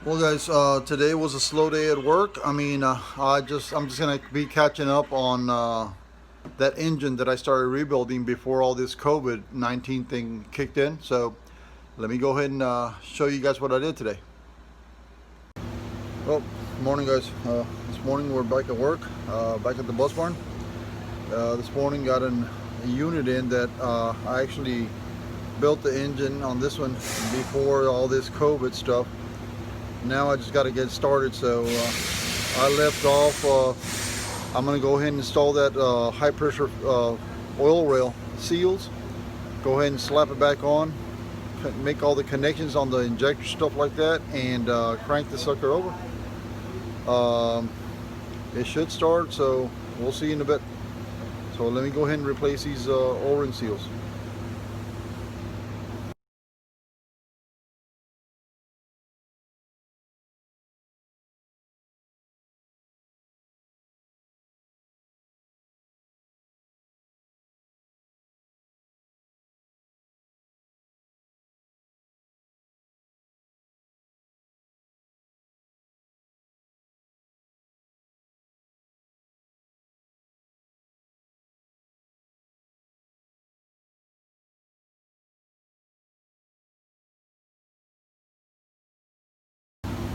Well, guys, today was a slow day at work. I'm just gonna be catching up on that engine that I started rebuilding before all this COVID-19 thing kicked in. So let me go ahead and show you guys what I did today. Well, morning, guys. This morning we're back at work, back at the bus barn. This morning got a unit in that I actually built the engine on this one before all this COVID stuff. Now I just got to get started, so I left off. I'm going to go ahead and install that high pressure oil rail seals. Go ahead and slap it back on, make all the connections on the injector, stuff like that, and crank the sucker over. It should start, so we'll see in a bit. So let me go ahead and replace these O-ring seals.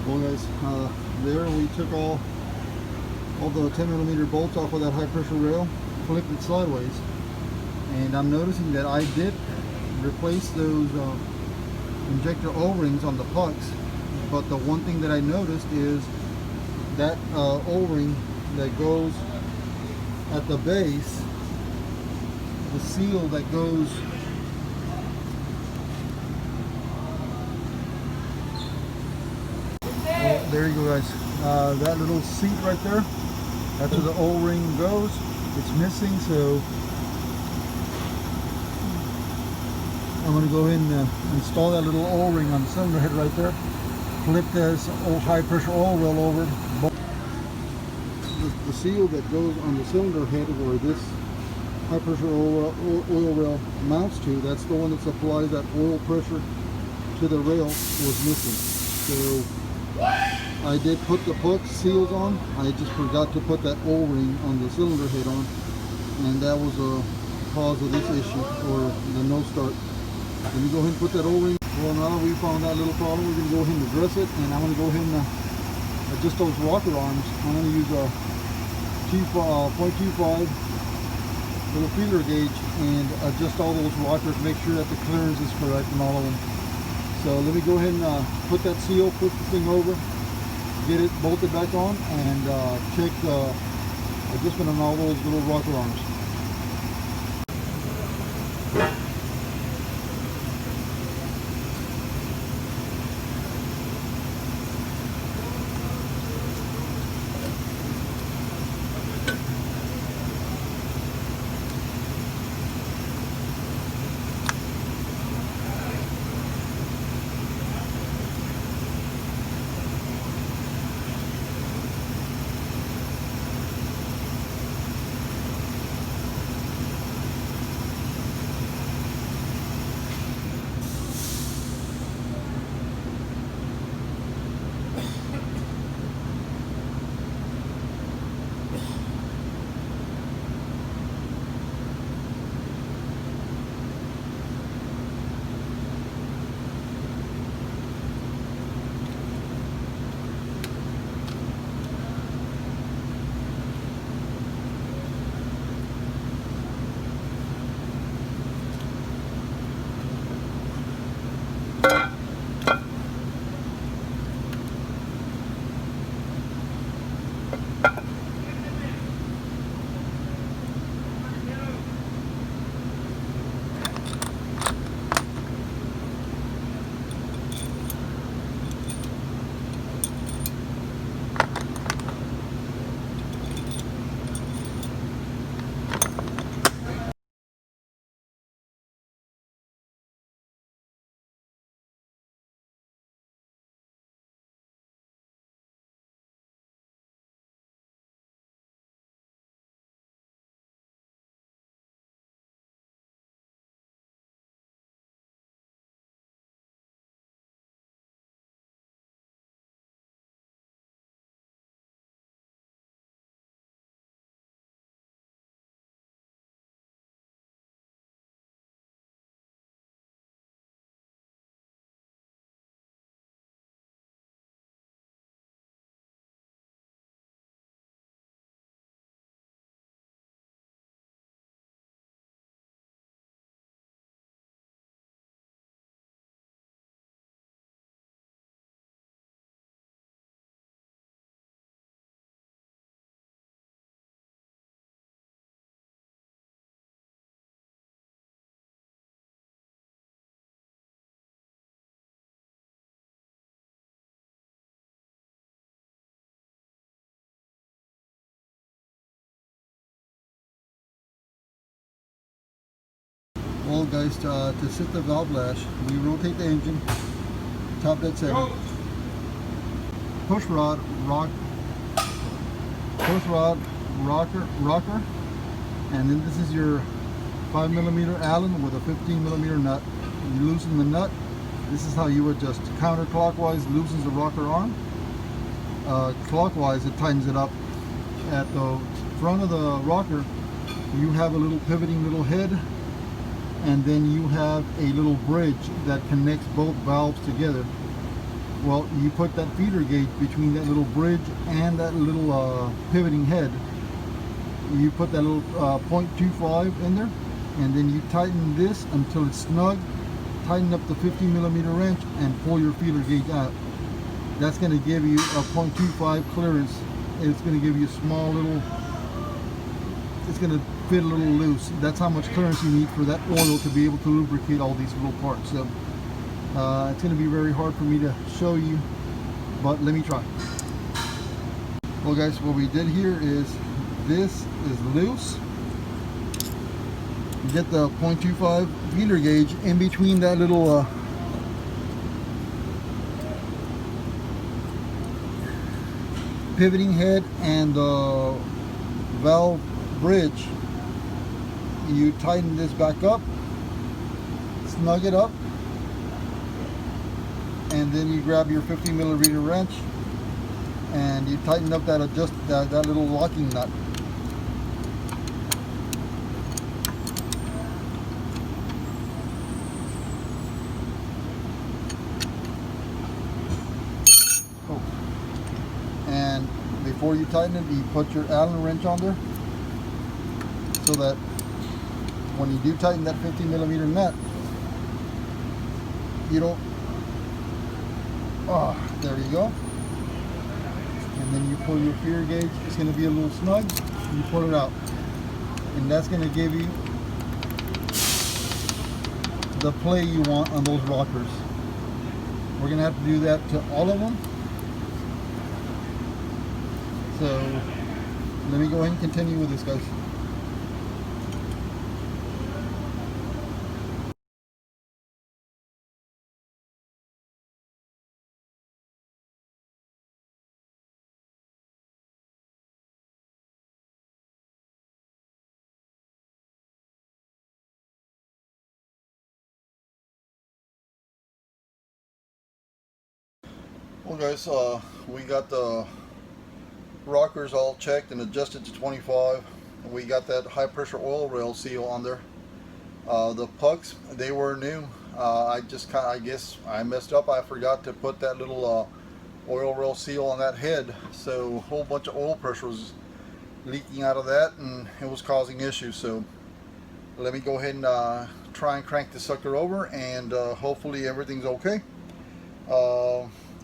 Well, guys, there we took all the 10mm bolts off of that high pressure rail, flipped it sideways, and I'm noticing that I did replace those injector O-rings on the pucks, but the one thing that I noticed is that O-ring that goes at the base, the seal that goes there you go, guys. That little seat right there, that's where the O-ring goes. It's missing, so I'm going to go ahead and install that little O-ring on the cylinder head right there. Flip this old high pressure oil rail over. The seal that goes on the cylinder head where this high pressure oil rail mounts to, that's the one that supplies that oil pressure to the rail, was missing. So I did put the puck seals on. I just forgot to put that O-ring on the cylinder head on, and that was a cause of this issue, or the no start. Let me go ahead and put that O-ring. Well, now we found that little problem, we're going to go ahead and address it, and I'm going to go ahead and adjust those rocker arms. I'm going to use a 0.25 little feeler gauge and adjust all those rockers, make sure that the clearance is correct in all of them. So let me go ahead and put that seal, push the thing over, get it bolted back on, and check the adjustment on all those little rocker arms. Well guys, to set the valve lash, we rotate the engine, top dead center, push rod, rocker, and then this is your 5mm Allen with a 15mm nut. You loosen the nut. This is how you adjust. Counterclockwise loosens the rocker arm. Clockwise it tightens it up. At the front of the rocker you have a little pivoting little head, and then you have a little bridge that connects both valves together. Well, you put that feeder gauge between that little bridge and that little pivoting head. You put that little 0.25 in there, and then you tighten this until it's snug. Tighten up the 50mm wrench and pull your feeder gauge out. That's going to give you a 0.25 clearance. It's going to give you a small little, it's going to fit a little loose. That's how much clearance you need for that oil to be able to lubricate all these little parts. So it's going to be very hard for me to show you, but let me try. Well guys, what we did here is this is loose. You get the 0.25 feeder gauge in between that little pivoting head and the valve bridge. You tighten this back up, snug it up, and then you grab your 50mm wrench and you tighten up that that little locking nut. And before you tighten it, you put your Allen wrench on there so that when you do tighten that 50mm nut, you don't, there you go. And then you pull your feeder gauge. It's going to be a little snug. You pull it out, and that's going to give you the play you want on those rockers. We're going to have to do that to all of them. So let me go ahead and continue with this, guys. Well guys, we got the rockers all checked and adjusted to 25. We got that high pressure oil rail seal on there. The pucks, they were new. I guess I messed up. I forgot to put that little oil rail seal on that head, so a whole bunch of oil pressure was leaking out of that and it was causing issues. So let me go ahead and try and crank the sucker over, and hopefully everything's okay.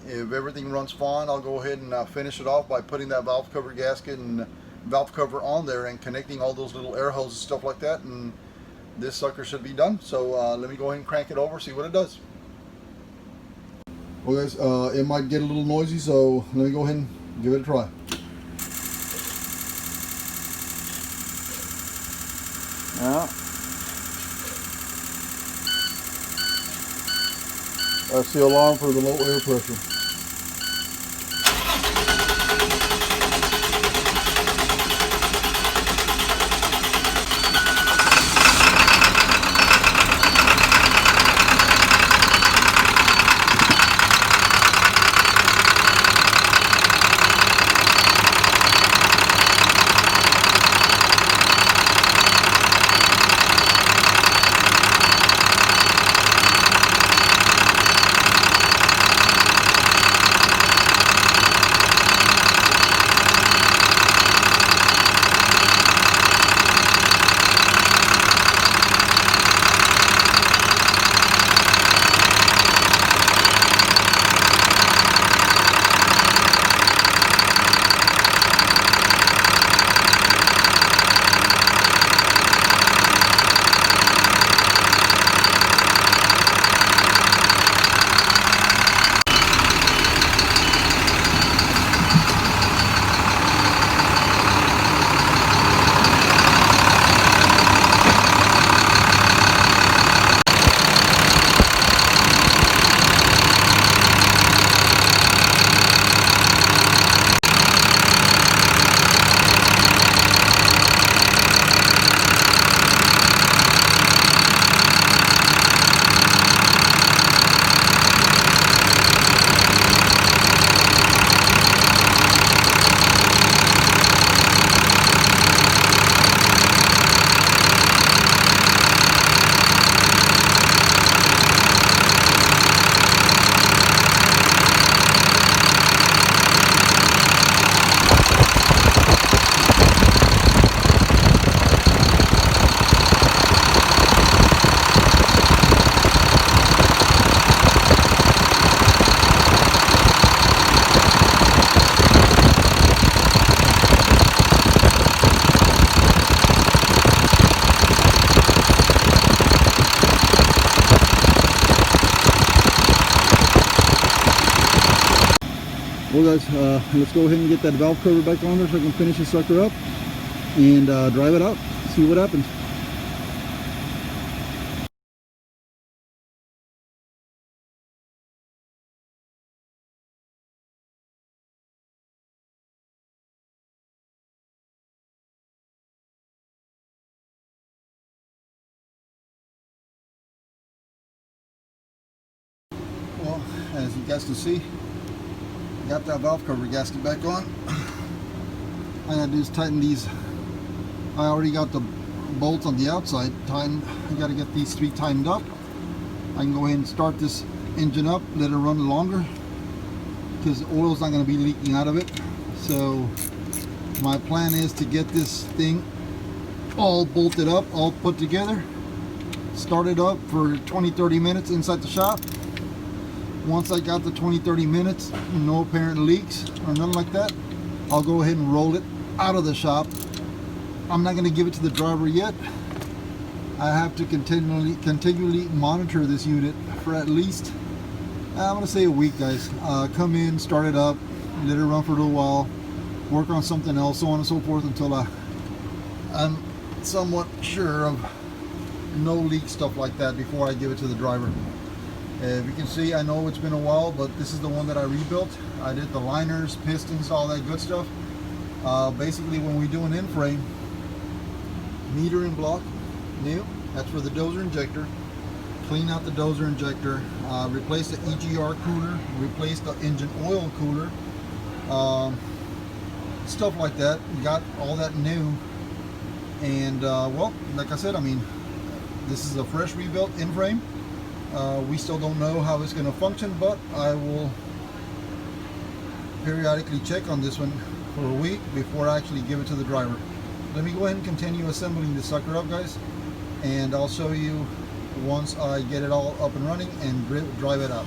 If everything runs fine, I'll go ahead and finish it off by putting that valve cover gasket and valve cover on there and connecting all those little air hoses and stuff like that, and this sucker should be done. So let me go ahead and crank it over, see what it does. Well guys, it might get a little noisy, so let me go ahead and give it a try. Yeah. That's the alarm for the low air pressure. Well guys, let's go ahead and get that valve cover back on there so I can finish the sucker up and drive it out, see what happens. Well, as you guys can see, got that valve cover gasket back on. All I gotta do is tighten these. I already got the bolts on the outside tightened. I gotta get these three tightened up. I can go ahead and start this engine up, let it run longer, because the oil's not going to be leaking out of it. So my plan is to get this thing all bolted up, all put together, start it up for 20-30 minutes inside the shop. Once I got the 20-30 minutes, no apparent leaks or nothing like that, I'll go ahead and roll it out of the shop. I'm not going to give it to the driver yet. I have to continually monitor this unit for at least, I'm going to say a week, guys. Come in, start it up, let it run for a little while, work on something else, so on and so forth, until I'm somewhat sure of no leak, stuff like that, before I give it to the driver. If you can see, I know it's been a while, but this is the one that I rebuilt. I did the liners, pistons, all that good stuff. Basically, when we do an in-frame, meter and block, new. That's for the dozer injector. Clean out the dozer injector, replace the EGR cooler, replace the engine oil cooler, stuff like that. Got all that new, and well, like I said, I mean, this is a fresh rebuilt in-frame. We still don't know how it's going to function, but I will periodically check on this one for a week before I actually give it to the driver. Let me go ahead and continue assembling this sucker up, guys, and I'll show you once I get it all up and running and drive it out.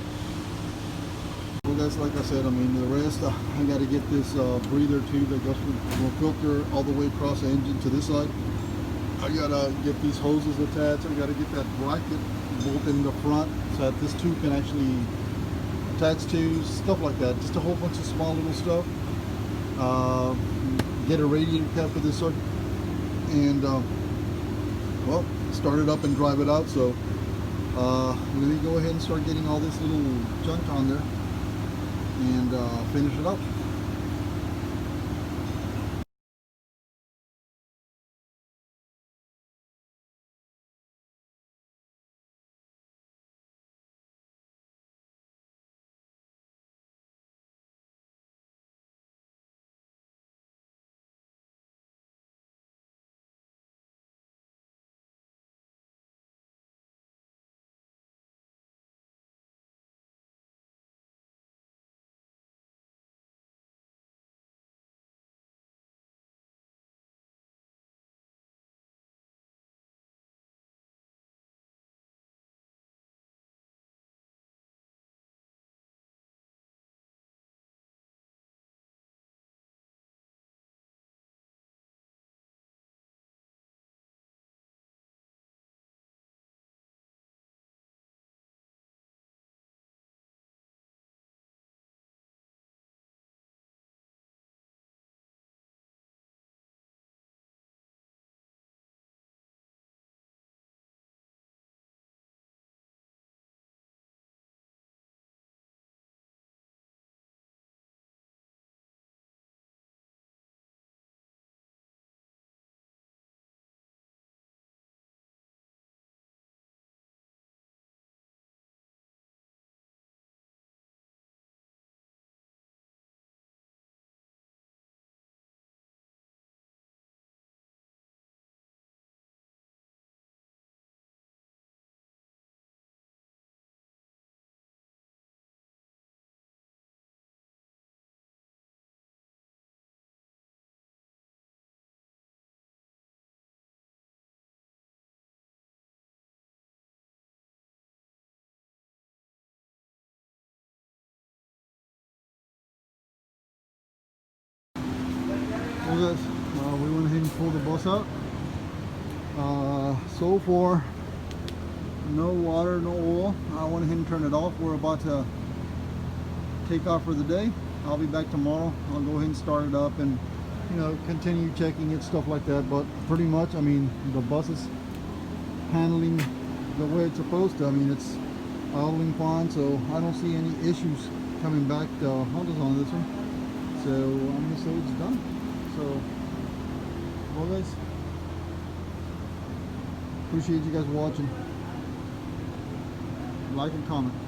Well guys, like I said, I mean, the rest, I got to get this breather tube that goes from the filter all the way across the engine to this side. I got to get these hoses attached. I got to get that bracket bolted in the front so that this tube can actually attach to, stuff like that. Just a whole bunch of small little stuff. Get a radiator cap for this sucker, and well, start it up and drive it out. So let me go ahead and start getting all this little junk on there and finish it up. Well guys, we went ahead and pulled the bus out. So far, no water, no oil. I went ahead and turned it off. We're about to take off for the day. I'll be back tomorrow. I'll go ahead and start it up and, you know, continue checking it, stuff like that. But pretty much, I mean, the bus is handling the way it's supposed to. I mean, it's idling fine, so I don't see any issues coming back to Honda's on this one. So I'm gonna say it's done. So, well guys, appreciate you guys watching. Like and comment.